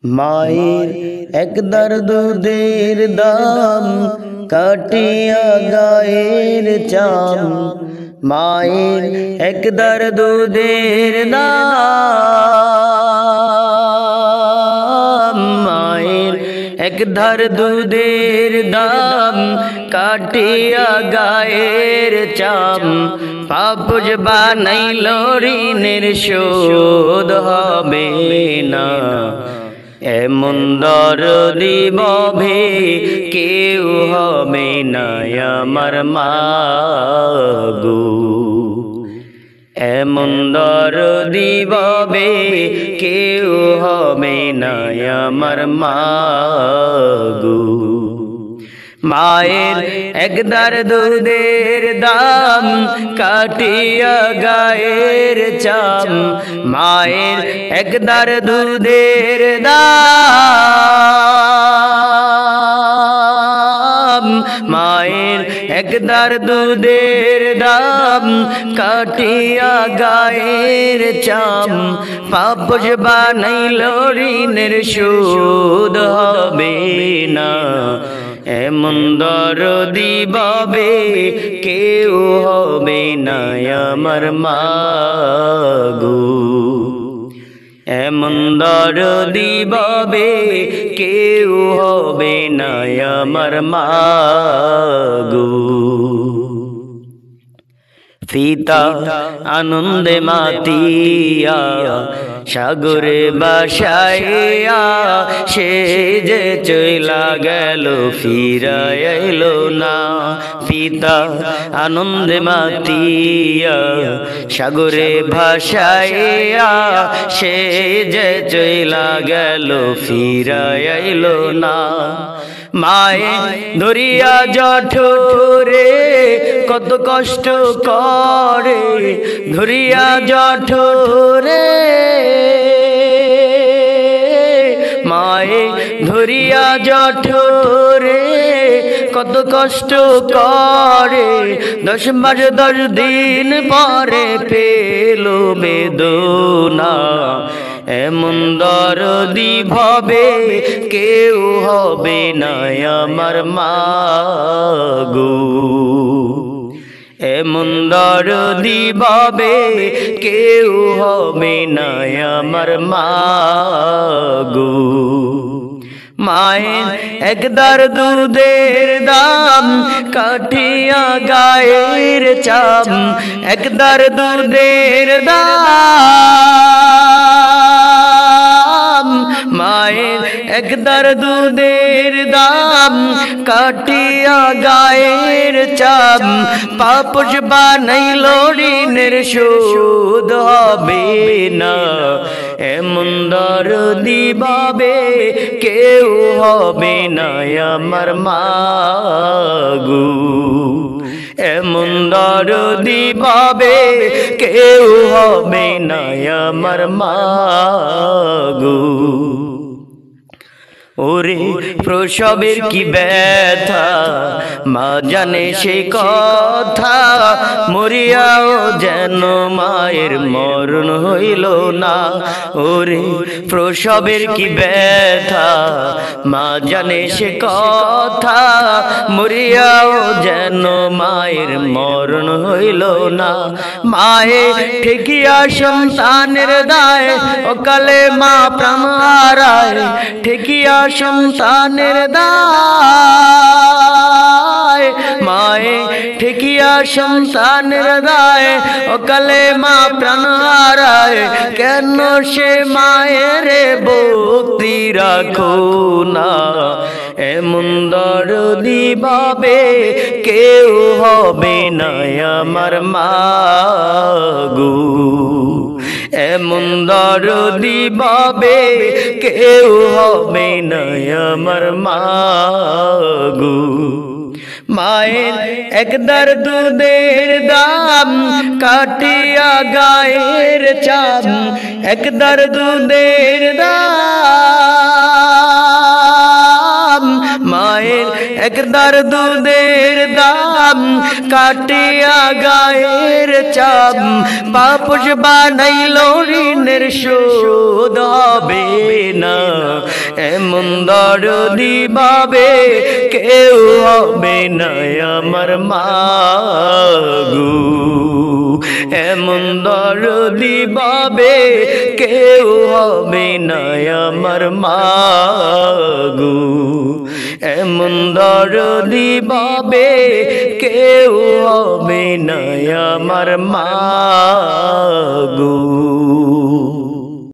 মায়ের একদার দুধের দাম কাটিয়া গায়ের চাম, মায়ের একদার দুধের দাম, মায়ের একধার দুধের দাম কাটিয়া গায়ের চাম, পাপুজ বানাইল ঋণের শোধ হবে না। এমন দরদি ববে কেউ হবে না আমার মা গো, এমন দরদি ববে কেউ হবে না আমার মা গো। মায়ের একদার দুধের দাম কাটিয়া গায়ের চাম, মায়ের একদার দুধের দাম, মায়ের একদার দুধের দাম কাটিয়া গায়ের চাম, পাপস বানাইল ঋণের শোধ হবে না। এমন দরদি ববে কেউ হবে না আমার মা গো, এমন দরদি ববে কেউ হবে না আমার মা গো। পিতা আনন্দে মাতিয়া সাগরে বাসাইয়া, সে যে চইলা গেল ফিরা এলো না। পিতা আনন্দে মাতিয়া সাগরে ভাসাইয়া, সে যে চইলা গেল ফিরা এলো না। মায়ে ধরিয়া জঠরে কত কষ্ট করে, ধরিয়া জঠরে মায়ে ধরিয়া জঠরে কত কষ্ট করে, 10 মাস 10 দিন পরে পেল বেদনা। এমন দরদি ভবে কেউ হবে না আমার মা গো, এমন দরদি ভবে কেউ হবে না আমার মা গো। মায়ের একদার দুধের দাম কাটিয়া গায়ের চাম, একদার দুধের দাম, মায়ের একদার দুধের দাম কাটিয়া গায়ের চাম, পাপস বানাইল ঋণের শোধ হবে না। এমন দরদি ববে কেউ হবে না আমার মা গো, এমন দরদি ববে কেউ হবে না আমার মা গো। ওরে প্রসবের কি ব্যথা মা জানে সে কথা, মরিয়াও যেন মায়ের মরণ হইল না। ওরে প্রসবের কি ব্যথা মা জানে সে কথা, মরিয়াও যেন মায়ের মরণ হইল না। মায়ে ঠেকিয়া সন্তানের দায় অকালে মা প্রাণ হারায়, ঠেকিয়া সন্তানের দায়, মায়ে ঠেকিয়া সন্তানের দায় অকালে মা প্রাণ হারায়। কেন সে মায়ের ভক্তি রাখো না, এমন দরদি ভাবে কেউ হবে না আমার মা গো, এমন দরদি ভাবে কেউ হবে না আমার মা গো। মায়ের একদার দুধের দাম কাটিয়া গায়ের চাম, একদার দুধের দাম, মায়ের একদার দুধের দাম কাটিয়া গায়ের চাপ পাপস বানাইল ঋণের শোধ হবে না এমন দরদি ভাবে কেউ হবে না আমার মাগো এমন দরদি ভাবে কেউ হবে না আমার মাগো এমন দরদি ভাবে কেউ হবে না আমার মাগো।